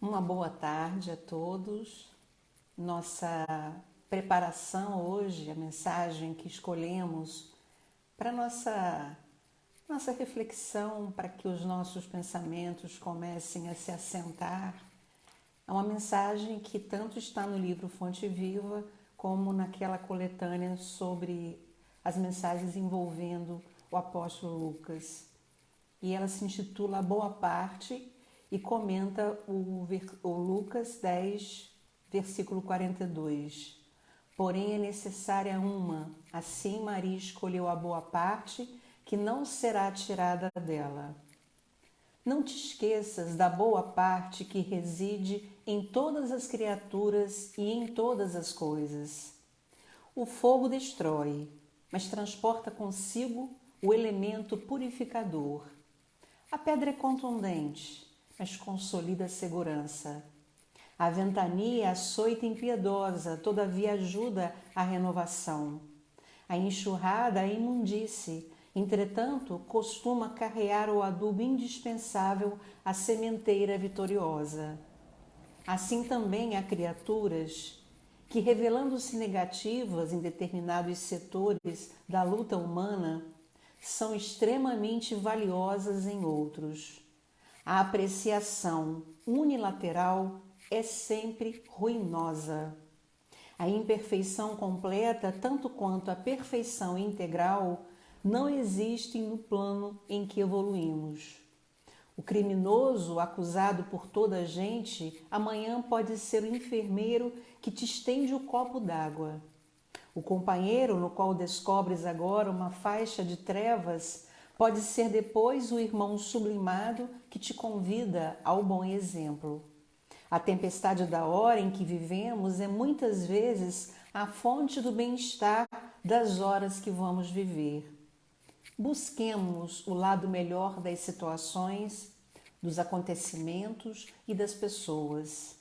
Uma boa tarde a todos. Nossa preparação hoje, a mensagem que escolhemos para nossa reflexão, para que os nossos pensamentos comecem a se assentar, é uma mensagem que tanto está no livro Fonte Viva como naquela coletânea sobre as mensagens envolvendo o apóstolo Lucas. E ela se intitula A Boa Parte e comenta o Lucas 10, versículo 42. Porém é necessária uma, assim Maria escolheu a boa parte, que não será tirada dela. Não te esqueças da boa parte que reside em todas as criaturas e em todas as coisas. O fogo destrói, mas transporta consigo o elemento purificador. A pedra é contundente, mas consolida a segurança. A ventania é açoita impiedosa, todavia ajuda a renovação. A enxurrada é imundície, entretanto, costuma carrear o adubo indispensável à sementeira vitoriosa. Assim também há criaturas que, revelando-se negativas em determinados setores da luta humana, são extremamente valiosas em outros. A apreciação unilateral é sempre ruinosa. A imperfeição completa, tanto quanto a perfeição integral, não existem no plano em que evoluímos. O criminoso, acusado por toda a gente, amanhã pode ser o enfermeiro que te estende o copo d'água. O companheiro no qual descobres agora uma faixa de trevas pode ser depois o irmão sublimado que te convida ao bom exemplo. A tempestade da hora em que vivemos é muitas vezes a fonte do bem-estar das horas que vamos viver. Busquemos o lado melhor das situações, dos acontecimentos e das pessoas.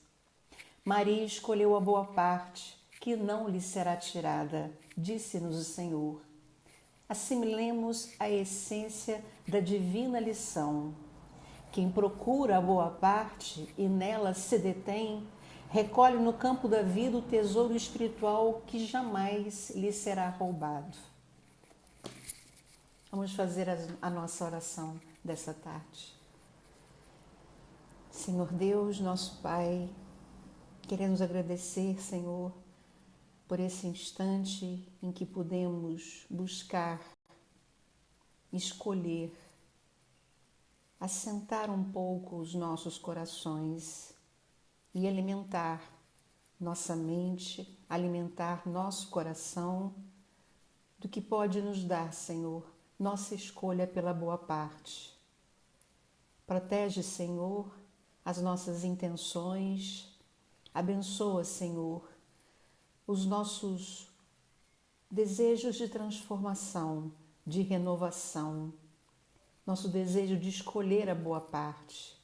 Maria escolheu a boa parte, que não lhe será tirada, disse-nos o Senhor. Assimilemos a essência da divina lição. Quem procura a boa parte e nela se detém, recolhe no campo da vida o tesouro espiritual que jamais lhe será roubado. Vamos fazer a nossa oração dessa tarde. Senhor Deus, nosso Pai, queremos agradecer, Senhor, por esse instante em que podemos buscar, escolher, assentar um pouco os nossos corações e alimentar nossa mente, alimentar nosso coração do que pode nos dar, Senhor, nossa escolha pela boa parte. Protege, Senhor, as nossas intenções, abençoa, Senhor, os nossos desejos de transformação, de renovação, nosso desejo de escolher a boa parte.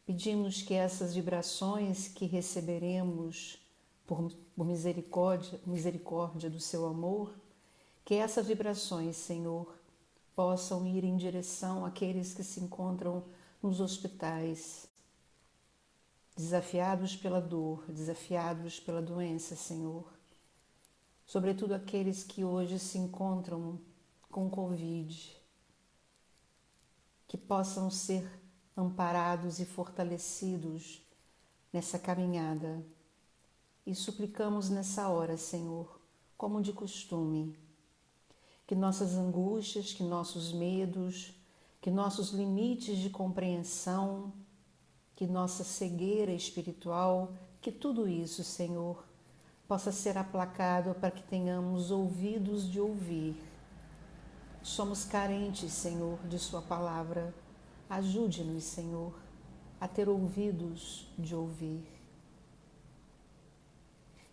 Pedimos que essas vibrações que receberemos por misericórdia do seu amor, que essas vibrações, Senhor, possam ir em direção àqueles que se encontram nos hospitais, desafiados pela dor, desafiados pela doença, Senhor. Sobretudo aqueles que hoje se encontram com Covid, que possam ser amparados e fortalecidos nessa caminhada. E suplicamos nessa hora, Senhor, como de costume, que nossas angústias, que nossos medos, que nossos limites de compreensão, que nossa cegueira espiritual, que tudo isso, Senhor, possa ser aplacado para que tenhamos ouvidos de ouvir. Somos carentes, Senhor, de Sua palavra. Ajude-nos, Senhor, a ter ouvidos de ouvir.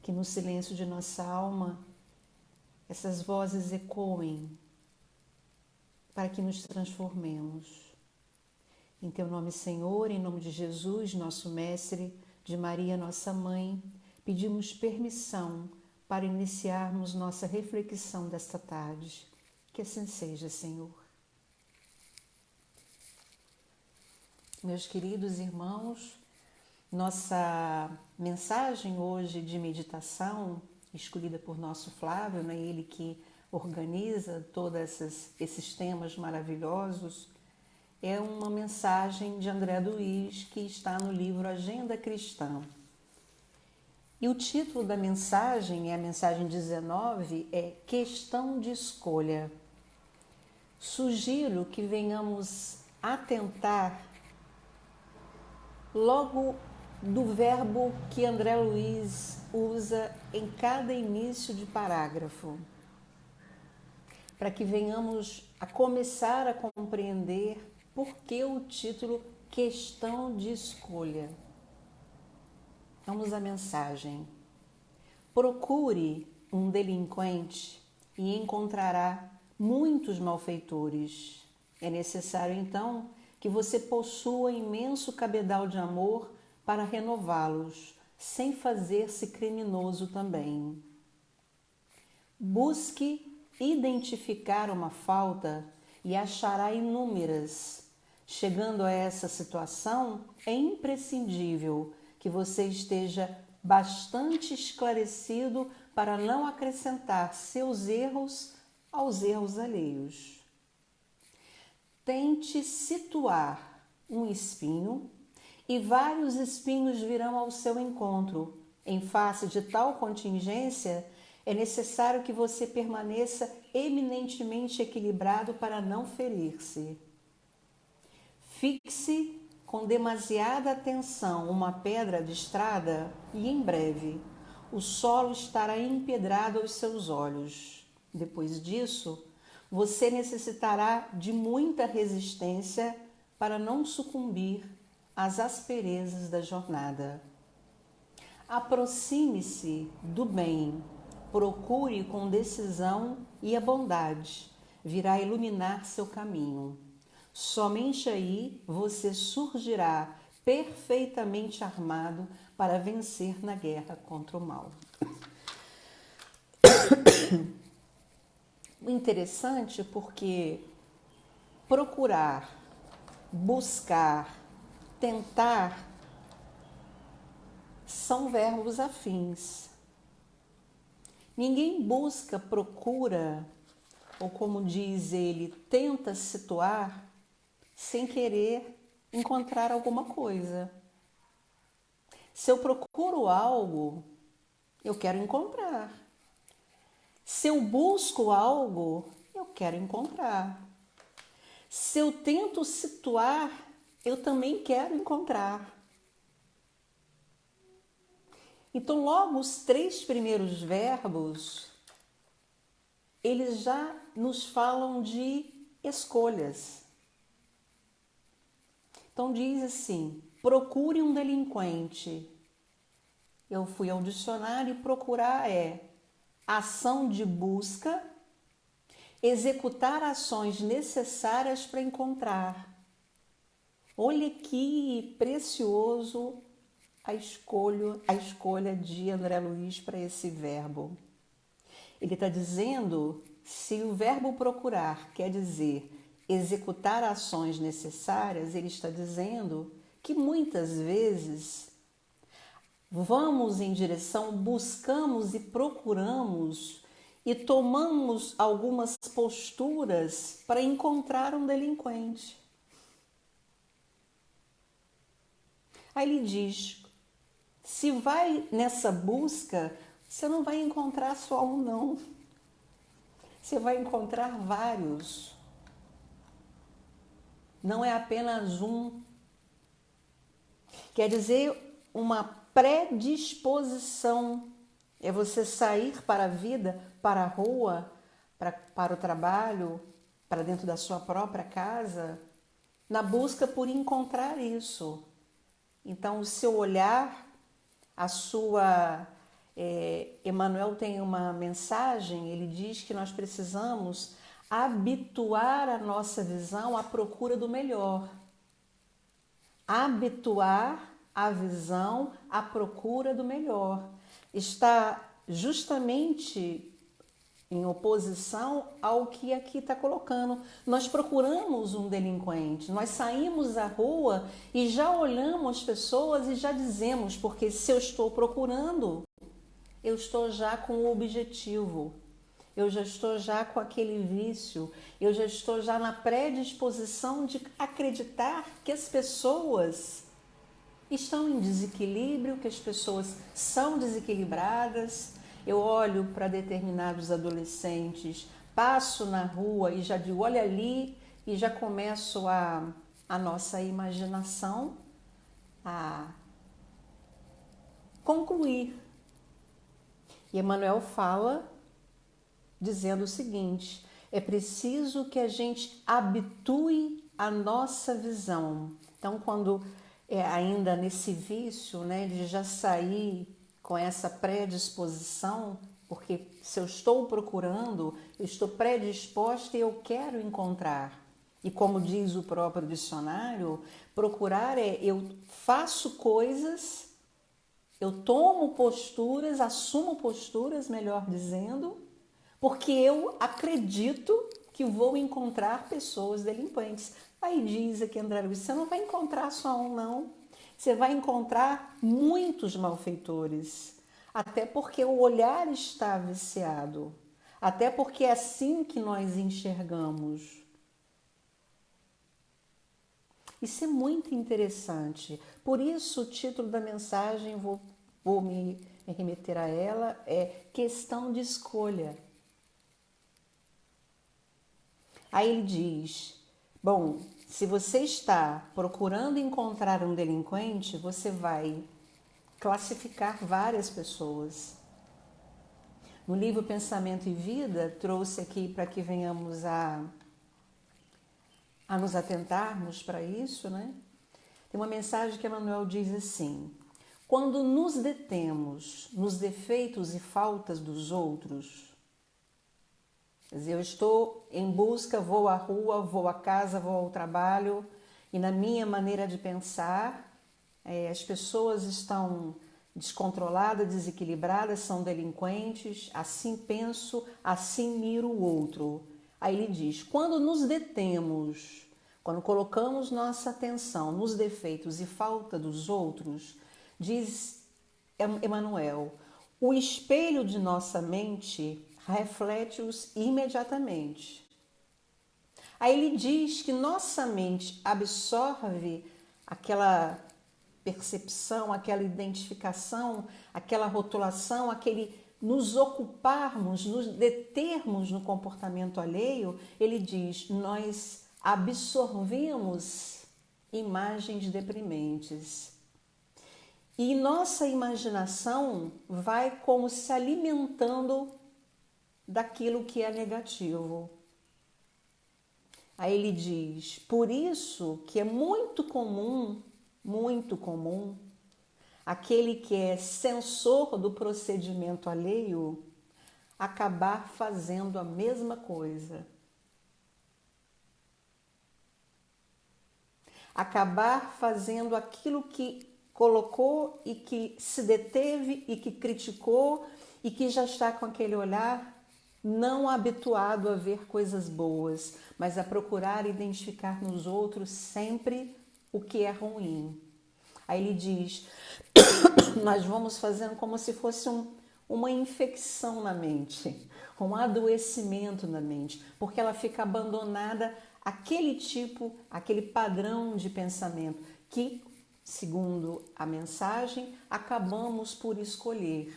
Que no silêncio de nossa alma, essas vozes ecoem para que nos transformemos. Em Teu nome, Senhor, em nome de Jesus, nosso Mestre, de Maria, nossa Mãe, pedimos permissão para iniciarmos nossa reflexão desta tarde. Que assim seja, Senhor. Meus queridos irmãos, Nossa mensagem hoje de meditação, escolhida por nosso Flávio, né? Ele que organiza todos esses temas maravilhosos, é uma mensagem de André Luiz que está no livro Agenda Cristã. E o título da mensagem, a mensagem 19, é Questão de Escolha. Sugiro que venhamos atentar logo do verbo que André Luiz usa em cada início de parágrafo, para que venhamos a começar a compreender por que o título Questão de Escolha. Vamos à mensagem. Procure um delinquente e encontrará muitos malfeitores. É necessário, então, que você possua imenso cabedal de amor para renová-los, sem fazer-se criminoso também. Busque identificar uma falta e achará inúmeras. Chegando a essa situação, é imprescindível que você esteja bastante esclarecido para não acrescentar seus erros aos erros alheios. Tente situar um espinho e vários espinhos virão ao seu encontro. Em face de tal contingência, é necessário que você permaneça eminentemente equilibrado para não ferir-se. Fixe com demasiada atenção uma pedra de estrada e, em breve, o solo estará empedrado aos seus olhos. Depois disso, você necessitará de muita resistência para não sucumbir às asperezas da jornada. Aproxime-se do bem, procure com decisão e a bondade virá iluminar seu caminho. Somente aí você surgirá perfeitamente armado para vencer na guerra contra o mal. O interessante porque procurar, buscar, tentar são verbos afins. Ninguém busca, procura, ou como diz ele, tenta situar sem querer encontrar alguma coisa. Se eu procuro algo, eu quero encontrar. Se eu busco algo, eu quero encontrar. Se eu tento situar, eu também quero encontrar. Então, logo os 3 primeiros verbos, eles já nos falam de escolhas. Então, diz assim, procure um delinquente. Eu fui ao dicionário e procurar é ação de busca, executar ações necessárias para encontrar. Olha que precioso a escolha de André Luiz para esse verbo. Ele está dizendo, se o verbo procurar quer dizer executar ações necessárias, ele está dizendo que muitas vezes vamos em direção, buscamos e procuramos e tomamos algumas posturas para encontrar um delinquente. Aí ele diz, se vai nessa busca, você não vai encontrar só um, não. Você vai encontrar vários. Não é apenas um. Quer dizer, uma predisposição. É você sair para a vida, para a rua, para o trabalho, para dentro da sua própria casa, na busca por encontrar isso. Então, o seu olhar, a sua... Emmanuel tem uma mensagem, ele diz que nós precisamos habituar a nossa visão à procura do melhor. Habituar a visão à procura do melhor. Está justamente em oposição ao que aqui está colocando. Nós procuramos um delinquente, nós saímos à rua e já olhamos as pessoas e já dizemos, porque se eu estou procurando, eu estou já com o objetivo, eu já estou já com aquele vício, eu já estou já na predisposição de acreditar que as pessoas estão em desequilíbrio, que as pessoas são desequilibradas. Eu olho para determinados adolescentes, passo na rua e já digo, olha ali, e já começo a nossa imaginação a concluir. E Emmanuel fala dizendo o seguinte, é preciso que a gente habitue a nossa visão. Então, quando ainda nesse vício, né, de já sair com essa predisposição, porque se eu estou procurando, eu estou predisposta e eu quero encontrar. E como diz o próprio dicionário, procurar é eu faço coisas, eu tomo posturas, assumo posturas, melhor dizendo, porque eu acredito que vou encontrar pessoas delinquentes. Aí diz aqui André Luiz, você não vai encontrar só um, não. Você vai encontrar muitos malfeitores. Até porque o olhar está viciado. Até porque é assim que nós enxergamos. Isso é muito interessante. Por isso o título da mensagem, vou me remeter a ela, é questão de escolha. Aí ele diz, bom, se você está procurando encontrar um delinquente, você vai classificar várias pessoas. No livro Pensamento e Vida, trouxe aqui para que venhamos a nos atentarmos para isso, né? Tem uma mensagem que Emmanuel diz assim, quando nos detemos nos defeitos e faltas dos outros, quer dizer, eu estou em busca, vou à rua, vou à casa, vou ao trabalho e na minha maneira de pensar, as pessoas estão descontroladas, desequilibradas, são delinquentes, assim penso, assim miro o outro. Aí ele diz, quando nos detemos, quando colocamos nossa atenção nos defeitos e falta dos outros, diz Emmanuel, o espelho de nossa mente reflete-os imediatamente. Aí ele diz que nossa mente absorve aquela percepção, aquela identificação, aquela rotulação, aquele nos ocuparmos, nos determos no comportamento alheio, ele diz, nós absorvemos imagens deprimentes. E nossa imaginação vai como se alimentando daquilo que é negativo. Aí ele diz, por isso que é muito comum, aquele que é censor do procedimento alheio acabar fazendo a mesma coisa. Acabar fazendo aquilo que colocou e que se deteve e que criticou e que já está com aquele olhar não habituado a ver coisas boas, mas a procurar identificar nos outros sempre o que é ruim. Aí ele diz, nós vamos fazendo como se fosse uma infecção na mente, um adoecimento na mente, porque ela fica abandonada àquele tipo, aquele padrão de pensamento que, segundo a mensagem, acabamos por escolher.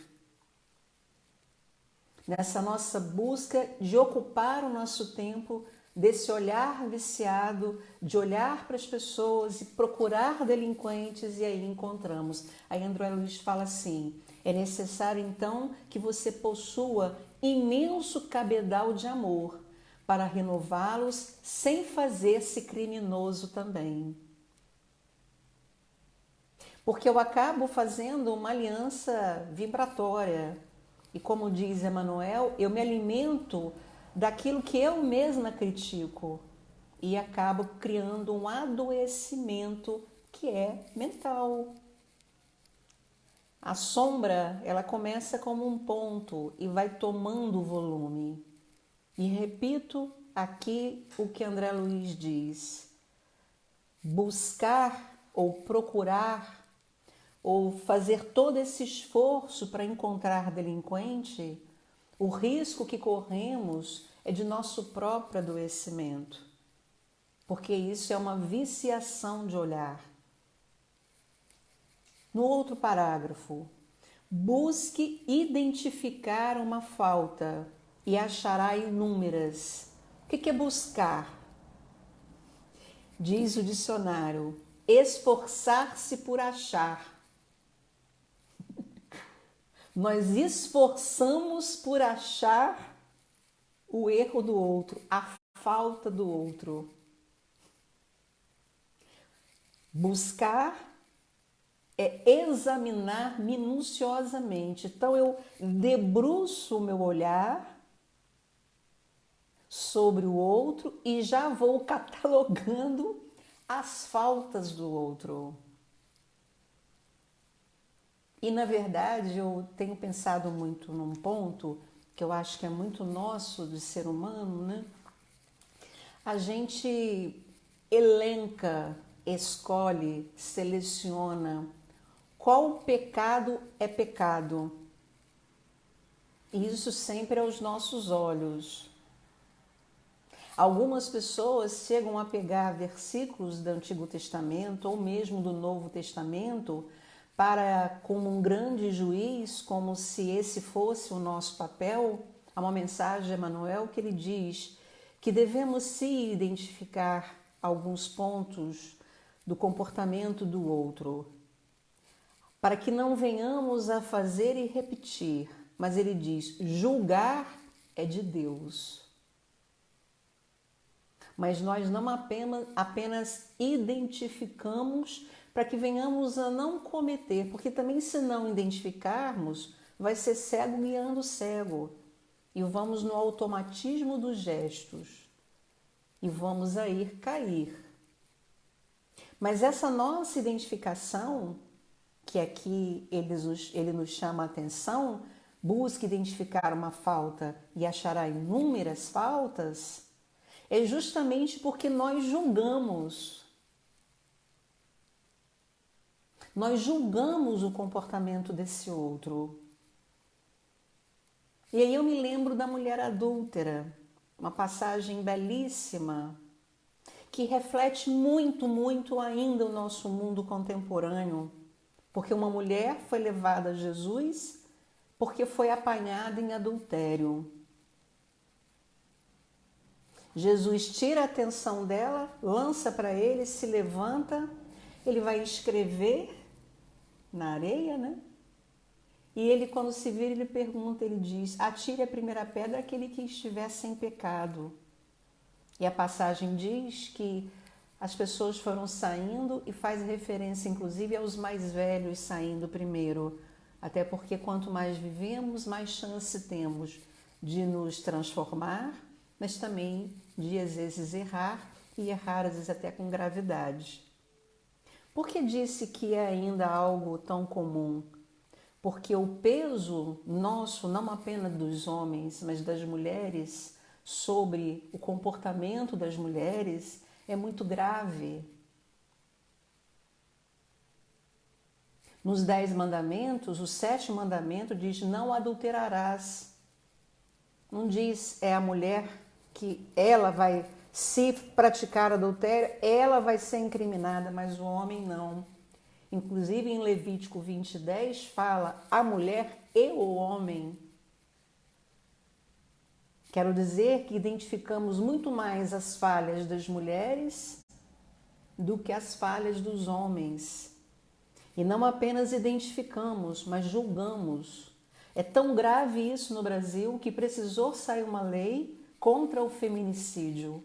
Nessa nossa busca de ocupar o nosso tempo desse olhar viciado, de olhar para as pessoas e procurar delinquentes, e aí encontramos. Aí André Luiz fala assim, é necessário então que você possua imenso cabedal de amor para renová-los sem fazer-se criminoso também. Porque eu acabo fazendo uma aliança vibratória. E como diz Emmanuel, eu me alimento daquilo que eu mesma critico e acabo criando um adoecimento que é mental. A sombra, ela começa como um ponto e vai tomando volume. E repito aqui o que André Luiz diz: buscar ou procurar ou fazer todo esse esforço para encontrar delinquente, o risco que corremos é de nosso próprio adoecimento, porque isso é uma viciação de olhar. No outro parágrafo, busque identificar uma falta e achará inúmeras. O que é buscar? Diz o dicionário, esforçar-se por achar. Nós esforçamos por achar o erro do outro, a falta do outro. Buscar é examinar minuciosamente. Então eu debruço o meu olhar sobre o outro e já vou catalogando as faltas do outro. E na verdade eu tenho pensado muito num ponto que eu acho que é muito nosso de ser humano, né? A gente elenca, escolhe, seleciona qual pecado é pecado. E isso sempre aos nossos olhos. Algumas pessoas chegam a pegar versículos do Antigo Testamento ou mesmo do Novo Testamento para, como um grande juiz, como se esse fosse o nosso papel. Há uma mensagem de Emmanuel que ele diz que devemos se identificar alguns pontos do comportamento do outro, para que não venhamos a fazer e repetir. Mas ele diz, julgar é de Deus. Mas nós não apenas identificamos para que venhamos a não cometer, porque também se não identificarmos, vai ser cego guiando cego. E vamos no automatismo dos gestos. E vamos a ir cair. Mas essa nossa identificação, que aqui ele nos chama a atenção, busque identificar uma falta e achará inúmeras faltas, é justamente porque nós julgamos. Nós julgamos o comportamento desse outro. E aí eu me lembro da mulher adúltera, uma passagem belíssima, que reflete muito, muito ainda o nosso mundo contemporâneo. Porque uma mulher foi levada a Jesus porque foi apanhada em adultério. Jesus tira a atenção dela, lança para ele, se levanta, ele vai escrever na areia, né? E ele, quando se vira, ele pergunta, ele diz, atire a primeira pedra aquele que estiver sem pecado. E a passagem diz que as pessoas foram saindo e faz referência, inclusive, aos mais velhos saindo primeiro. Até porque quanto mais vivemos, mais chance temos de nos transformar, mas também de, às vezes, errar, e errar, às vezes, até com gravidade. Por que disse que é ainda algo tão comum? Porque o peso nosso, não apenas dos homens, mas das mulheres, sobre o comportamento das mulheres, é muito grave. Nos 10 mandamentos, o 7º mandamento diz, não adulterarás. Não diz, é a mulher que ela vai, se praticar adultério, ela vai ser incriminada, mas o homem não. Inclusive em Levítico 20:10 fala a mulher e o homem. Quero dizer que identificamos muito mais as falhas das mulheres do que as falhas dos homens. E não apenas identificamos, mas julgamos. É tão grave isso no Brasil que precisou sair uma lei contra o feminicídio,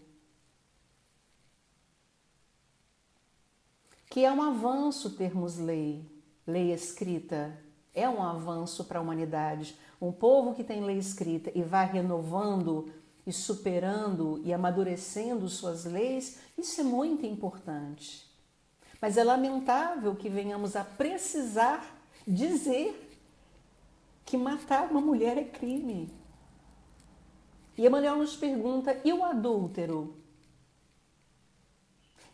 que é um avanço termos lei escrita, é um avanço para a humanidade. Um povo que tem lei escrita e vai renovando e superando e amadurecendo suas leis, isso é muito importante. Mas é lamentável que venhamos a precisar dizer que matar uma mulher é crime. E Emmanuel nos pergunta, e o adúltero?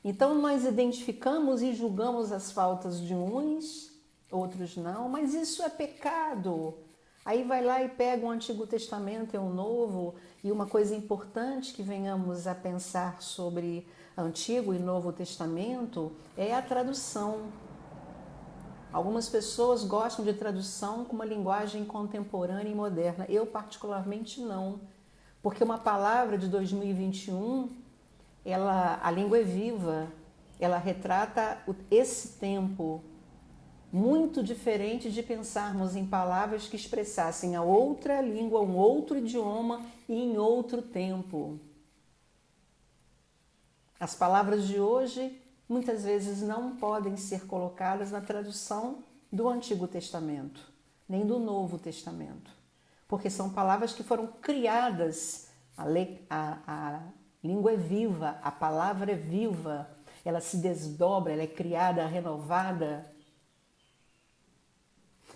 Então nós identificamos e julgamos as faltas de uns, outros não, mas isso é pecado. Aí vai lá e pega o Antigo Testamento e o Novo, e uma coisa importante que venhamos a pensar sobre Antigo e Novo Testamento é a tradução. Algumas pessoas gostam de tradução com uma linguagem contemporânea e moderna. Eu particularmente não, porque uma palavra de 2021, a língua é viva, ela retrata esse tempo, muito diferente de pensarmos em palavras que expressassem a outra língua, um outro idioma e em outro tempo. As palavras de hoje muitas vezes não podem ser colocadas na tradução do Antigo Testamento, nem do Novo Testamento, porque são palavras que foram criadas, a língua é viva, a palavra é viva, ela se desdobra, ela é criada, renovada.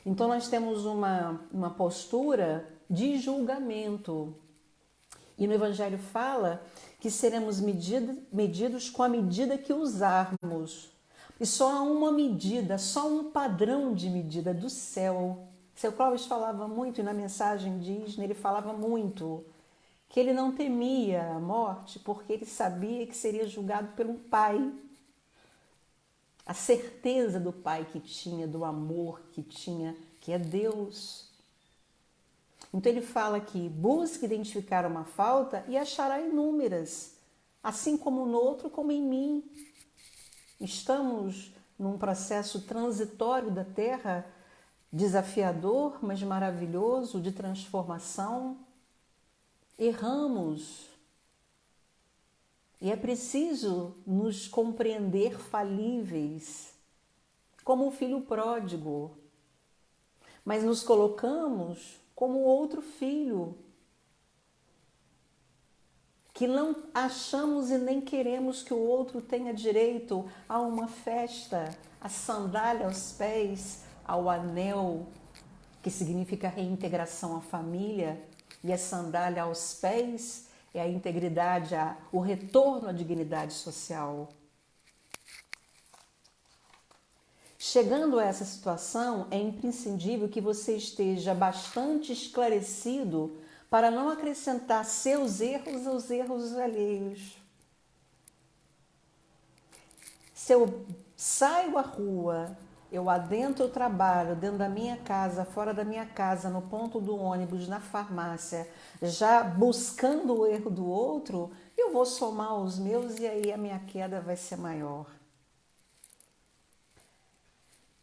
Então nós temos uma postura de julgamento. E no Evangelho fala que seremos medidos com a medida que usarmos. E só há uma medida, só um padrão de medida do céu. Seu Clóvis falava muito, e na mensagem Disney ele falava muito, que ele não temia a morte porque ele sabia que seria julgado pelo Pai. A certeza do Pai que tinha, do amor que tinha, que é Deus. Então ele fala que busque identificar uma falta e achará inúmeras, assim como no outro, como em mim. Estamos num processo transitório da Terra, desafiador, mas maravilhoso, de transformação. Erramos. E é preciso nos compreender falíveis, como o filho pródigo. Mas nos colocamos como outro filho, que não achamos e nem queremos que o outro tenha direito a uma festa, a sandália aos pés, ao anel, que significa reintegração à família, e a sandália aos pés é a integridade, o retorno à dignidade social. Chegando a essa situação, é imprescindível que você esteja bastante esclarecido para não acrescentar seus erros aos erros alheios. Se eu saio à rua, eu adentro o trabalho, dentro da minha casa, fora da minha casa, no ponto do ônibus, na farmácia, já buscando o erro do outro, eu vou somar os meus e aí a minha queda vai ser maior.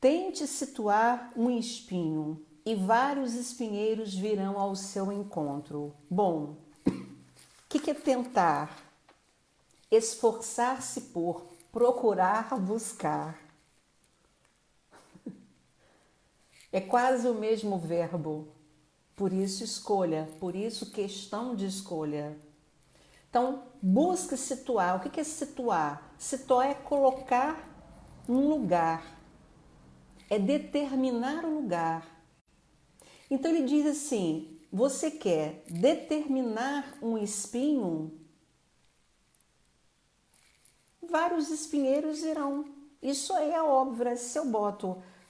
Tente situar um espinho e vários espinheiros virão ao seu encontro. Bom, o que é tentar? Esforçar-se por, procurar, buscar. É quase o mesmo verbo, por isso escolha, por isso questão de escolha. Então, busque situar. O que é situar? Situar é colocar um lugar. É determinar o lugar. Então ele diz assim, você quer determinar um espinho? Vários espinheiros irão. Isso aí é óbvio,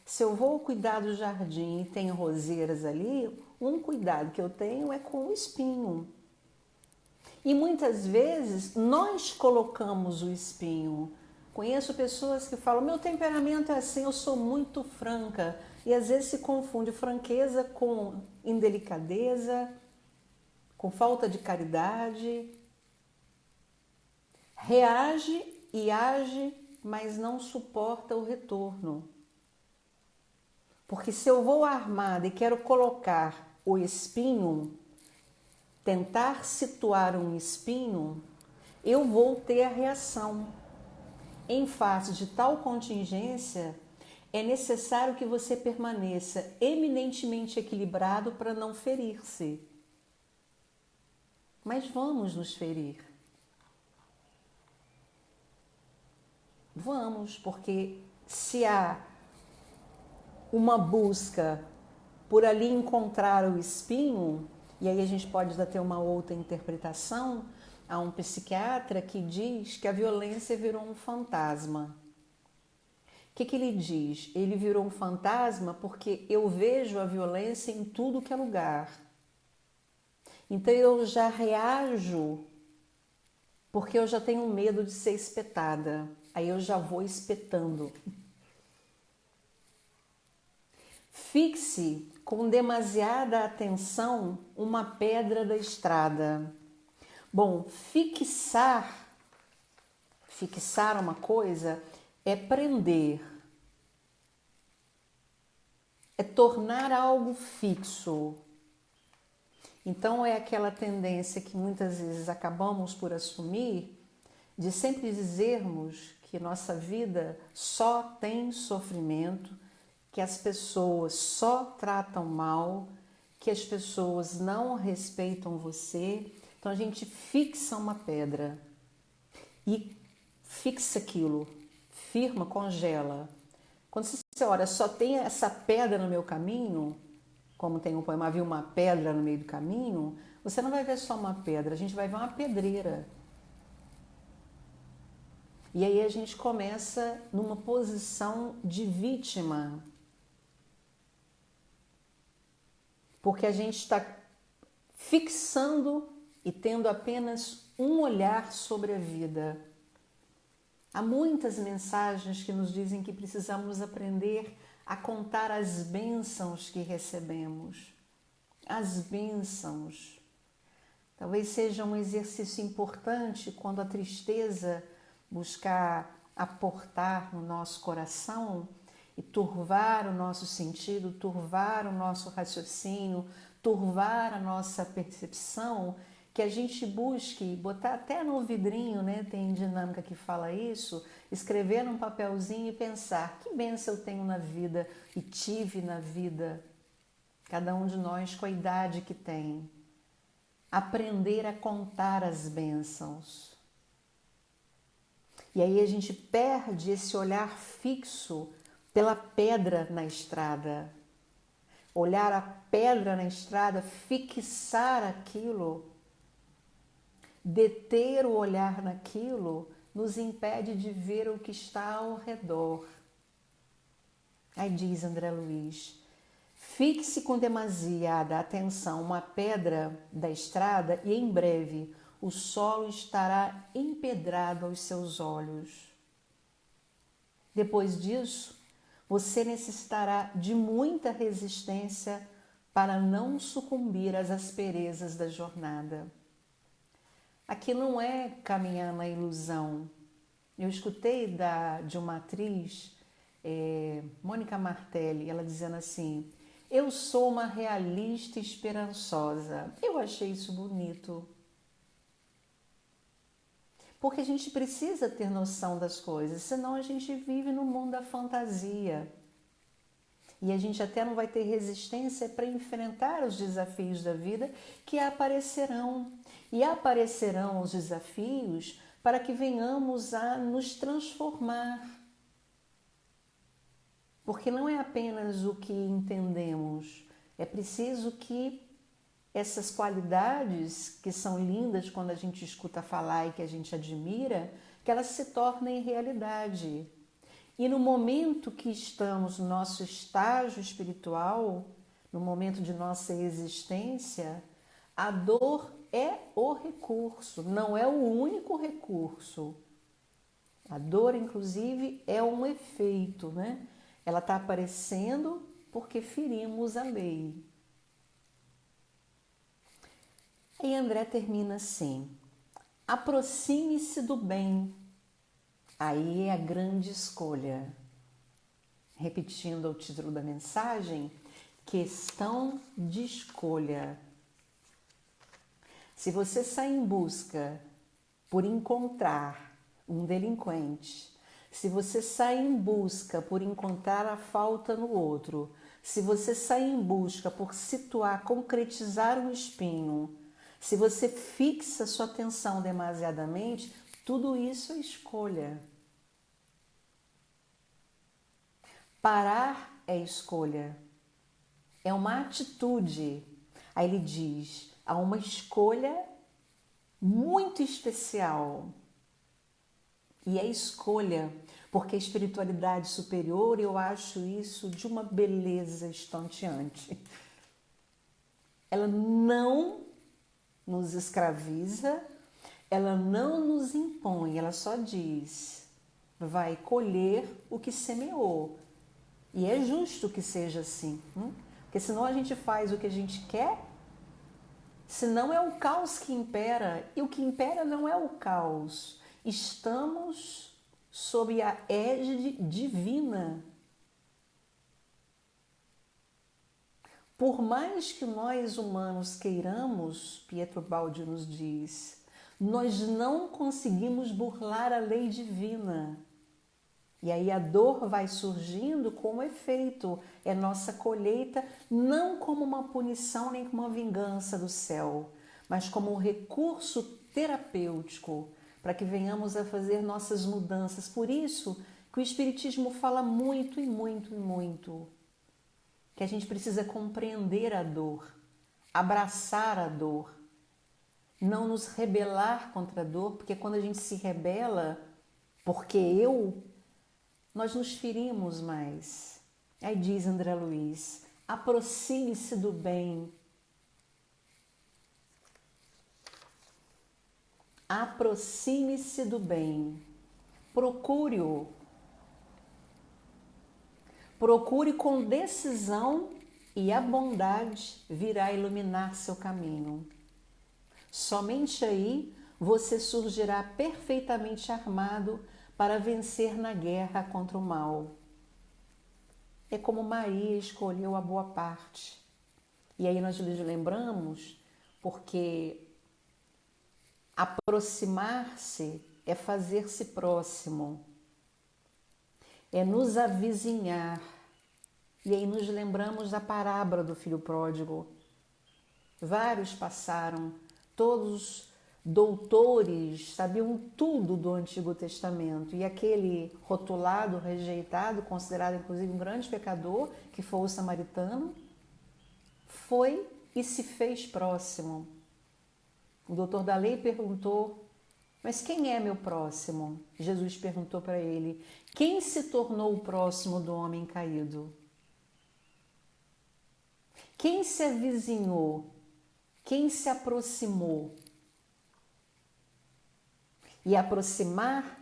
se eu vou cuidar do jardim e tem roseiras ali, um cuidado que eu tenho é com o espinho. E muitas vezes nós colocamos o espinho. Conheço pessoas que falam, meu temperamento é assim, eu sou muito franca. E às vezes se confunde franqueza com indelicadeza, com falta de caridade. Reage e age, mas não suporta o retorno. Porque se eu vou armada e quero colocar o espinho, tentar situar um espinho, eu vou ter a reação. Em face de tal contingência, é necessário que você permaneça eminentemente equilibrado para não ferir-se. Mas vamos nos ferir. Vamos, porque se há uma busca por ali encontrar o espinho, E aí a gente pode ter uma outra interpretação. Há um psiquiatra que diz que a violência virou um fantasma. O que ele diz? Ele virou um fantasma porque eu vejo a violência em tudo que é lugar. Então eu já reajo porque eu já tenho medo de ser espetada. Aí eu já vou espetando. Fixe com demasiada atenção uma pedra da estrada. Bom, fixar uma coisa é prender, é tornar algo fixo. Então é aquela tendência que muitas vezes acabamos por assumir de sempre dizermos que nossa vida só tem sofrimento, que as pessoas só tratam mal, que as pessoas não respeitam você. Então a gente fixa uma pedra e fixa aquilo, firma, congela. Quando você olha, só tem essa pedra no meu caminho, como tem um poema, havia uma pedra no meio do caminho, você não vai ver só uma pedra, a gente vai ver uma pedreira. E aí a gente começa numa posição de vítima. Porque a gente está fixando e tendo apenas um olhar sobre a vida. Há muitas mensagens que nos dizem que precisamos aprender a contar as bênçãos que recebemos. As bênçãos. Talvez seja um exercício importante quando a tristeza buscar aportar no nosso coração e turvar o nosso sentido, turvar o nosso raciocínio, turvar a nossa percepção, que a gente busque botar até no vidrinho, né? Tem dinâmica que fala isso, escrever num papelzinho e pensar que bênção eu tenho na vida e tive na vida, cada um de nós com a idade que tem. Aprender a contar as bênçãos. E aí a gente perde esse olhar fixo pela pedra na estrada. Olhar a pedra na estrada, fixar aquilo, deter o olhar naquilo, nos impede de ver o que está ao redor. Aí diz André Luiz, fixe com demasiada atenção uma pedra da estrada e em breve o solo estará empedrado aos seus olhos. Depois disso, você necessitará de muita resistência para não sucumbir às asperezas da jornada. Aqui não é caminhar na ilusão. Eu escutei de uma atriz, Mônica Martelli, ela dizendo assim, eu sou uma realista esperançosa. Eu achei isso bonito. Porque a gente precisa ter noção das coisas, senão a gente vive no mundo da fantasia. E a gente até não vai ter resistência para enfrentar os desafios da vida que aparecerão. E aparecerão os desafios para que venhamos a nos transformar. Porque não é apenas o que entendemos, é preciso que essas qualidades que são lindas quando a gente escuta falar e que a gente admira, que elas se tornem realidade. E no momento que estamos no nosso estágio espiritual, no momento de nossa existência, a dor é o recurso, não é o único recurso. A dor, inclusive, é um efeito, né? Ela está aparecendo porque ferimos a lei. E André termina assim, aproxime-se do bem, aí é a grande escolha. Repetindo o título da mensagem, questão de escolha. Se você sai em busca por encontrar um delinquente, se você sai em busca por encontrar a falta no outro, se você sai em busca por situar, concretizar um espinho, se você fixa sua atenção demasiadamente, tudo isso é escolha. Parar é escolha. É uma atitude. Aí ele diz, há uma escolha muito especial. E é escolha, porque a espiritualidade superior, eu acho isso de uma beleza estonteante. Ela não nos escraviza, ela não nos impõe, ela só diz, vai colher o que semeou. E é justo que seja assim, porque senão a gente faz o que a gente quer, senão é o caos que impera, e o que impera não é o caos. Estamos sob a égide divina. Por mais que nós humanos queiramos, Pietro Baldi nos diz, nós não conseguimos burlar a lei divina. E aí a dor vai surgindo como efeito, é nossa colheita, não como uma punição nem como uma vingança do céu, mas como um recurso terapêutico para que venhamos a fazer nossas mudanças. Por isso que o Espiritismo fala muito e muito e muito que a gente precisa compreender a dor, abraçar a dor, não nos rebelar contra a dor, porque quando a gente se rebela, nós nos ferimos mais. Aí diz André Luiz, aproxime-se do bem. Aproxime-se do bem. Procure-o. Procure com decisão e a bondade virá iluminar seu caminho. Somente aí você surgirá perfeitamente armado para vencer na guerra contra o mal. É como Maria escolheu a boa parte. E aí nós nos lembramos, porque aproximar-se é fazer-se próximo, é nos avizinhar. E aí nos lembramos da parábola do filho pródigo. Vários passaram, todos doutores, sabiam tudo do Antigo Testamento. E aquele rotulado, rejeitado, considerado inclusive um grande pecador, que foi o samaritano, foi e se fez próximo. O doutor da lei perguntou, mas quem é meu próximo? Jesus perguntou para ele, quem se tornou o próximo do homem caído? Quem se avizinhou? Quem se aproximou? E aproximar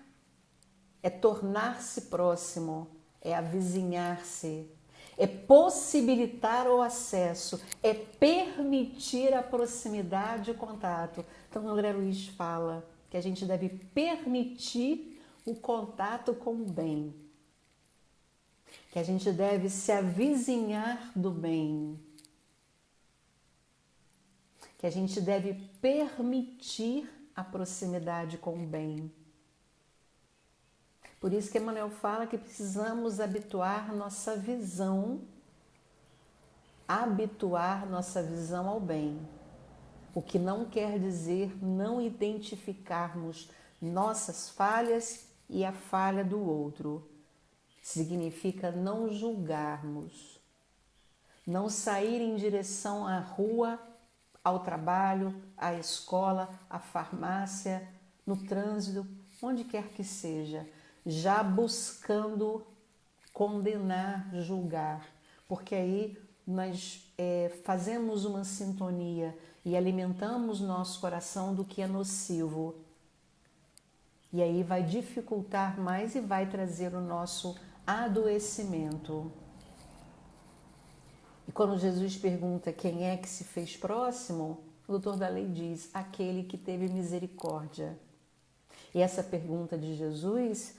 é tornar-se próximo, é avizinhar-se, é possibilitar o acesso, é permitir a proximidade e o contato. Então André Luiz fala que a gente deve permitir o contato com o bem, que a gente deve se avizinhar do bem, que a gente deve permitir a proximidade com o bem. Por isso que Emmanuel fala que precisamos habituar nossa visão ao bem. O que não quer dizer não identificarmos nossas falhas e a falha do outro. Significa não julgarmos, não sair em direção à rua, ao trabalho, à escola, à farmácia, no trânsito, onde quer que seja, já buscando condenar, julgar, porque aí nós fazemos uma sintonia e alimentamos nosso coração do que é nocivo. E aí vai dificultar mais e vai trazer o nosso adoecimento. E quando Jesus pergunta quem é que se fez próximo, o doutor da lei diz, aquele que teve misericórdia. E essa pergunta de Jesus,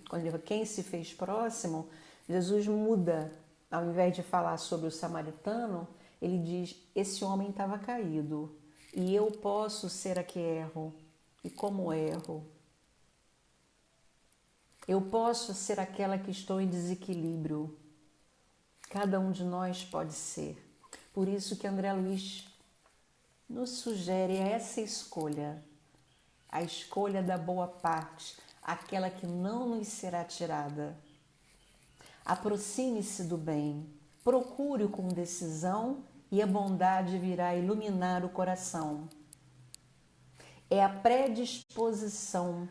quando ele fala quem se fez próximo, Jesus muda, ao invés de falar sobre o samaritano, ele diz, esse homem estava caído, e eu posso ser a que erro. E como erro? Eu posso ser aquela que estou em desequilíbrio. Cada um de nós pode ser. Por isso que André Luiz nos sugere essa escolha, a escolha da boa parte, aquela que não nos será tirada. Aproxime-se do bem, procure-o com decisão e a bondade virá iluminar o coração. É a predisposição.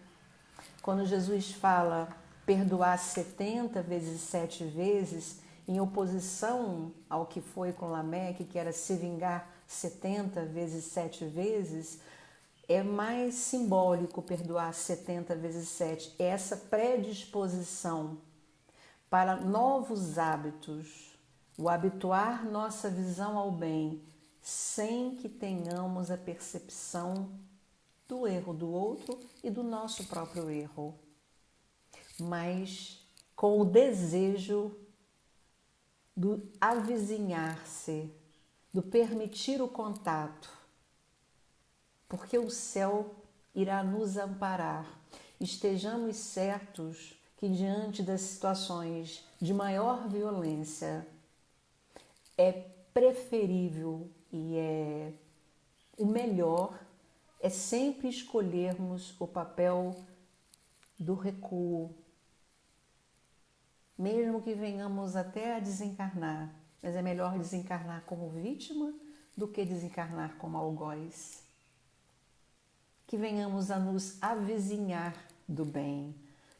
Quando Jesus fala perdoar 70 vezes 7 vezes, em oposição ao que foi com Lameque, que era se vingar 70 vezes 7 vezes, é mais simbólico perdoar 70 vezes 7. É essa predisposição para novos hábitos, o habituar nossa visão ao bem, sem que tenhamos a percepção do erro do outro e do nosso próprio erro, mas com o desejo do avizinhar-se, do permitir o contato, porque o céu irá nos amparar. Estejamos certos que diante das situações de maior violência é preferível e é o melhor é sempre escolhermos o papel do recuo, mesmo que venhamos até a desencarnar, mas é melhor desencarnar como vítima do que desencarnar como algoz. Que venhamos a nos avizinhar do bem,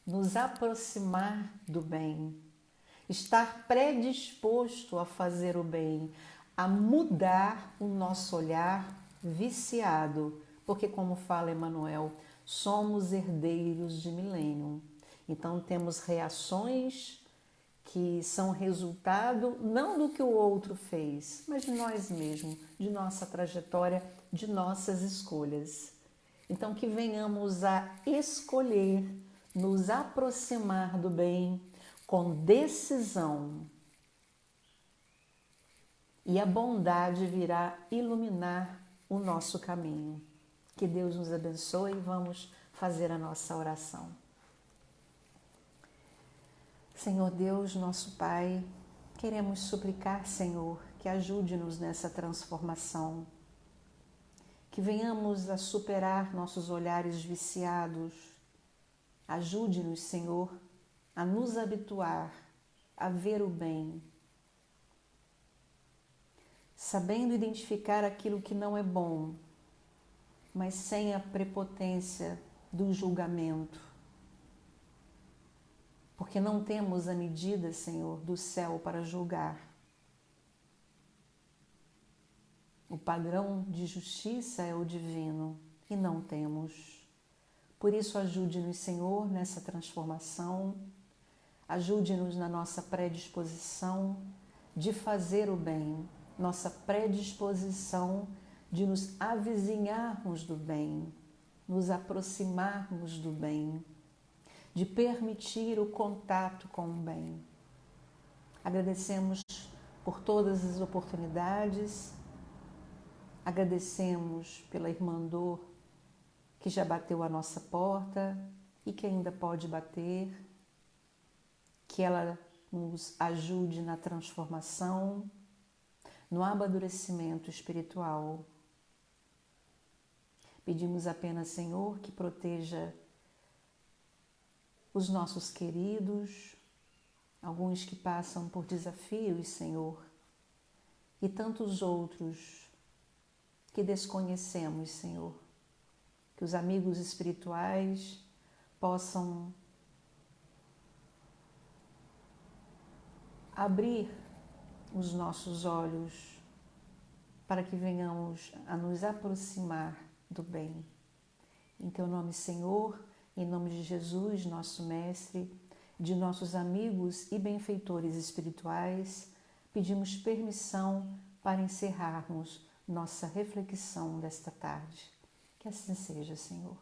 nos aproximar do bem, estar predisposto a fazer o bem, a mudar o nosso olhar viciado, porque como fala Emmanuel, somos herdeiros de milênio. Então temos reações que são resultado não do que o outro fez, mas de nós mesmos, de nossa trajetória, de nossas escolhas. Então que venhamos a escolher nos aproximar do bem com decisão, e a bondade virá iluminar o nosso caminho. Que Deus nos abençoe e vamos fazer a nossa oração. Senhor Deus, nosso Pai, queremos suplicar, Senhor, que ajude-nos nessa transformação, que venhamos a superar nossos olhares viciados. Ajude-nos, Senhor, a nos habituar a ver o bem, sabendo identificar aquilo que não é bom, mas sem a prepotência do julgamento. Porque não temos a medida, Senhor, do céu para julgar. O padrão de justiça é o divino e não temos. Por isso, ajude-nos, Senhor, nessa transformação. Ajude-nos na nossa predisposição de fazer o bem, nossa predisposição de nos avizinharmos do bem, nos aproximarmos do bem, de permitir o contato com o bem. Agradecemos por todas as oportunidades, agradecemos pela irmã Dor que já bateu a nossa porta e que ainda pode bater, que ela nos ajude na transformação, no amadurecimento espiritual. Pedimos apenas, Senhor, que proteja os nossos queridos, alguns que passam por desafios, Senhor, e tantos outros que desconhecemos, Senhor. Que os amigos espirituais possam abrir os nossos olhos para que venhamos a nos aproximar do bem. Em Teu nome, Senhor, em nome de Jesus, nosso Mestre, de nossos amigos e benfeitores espirituais, pedimos permissão para encerrarmos nossa reflexão desta tarde. Que assim seja, Senhor.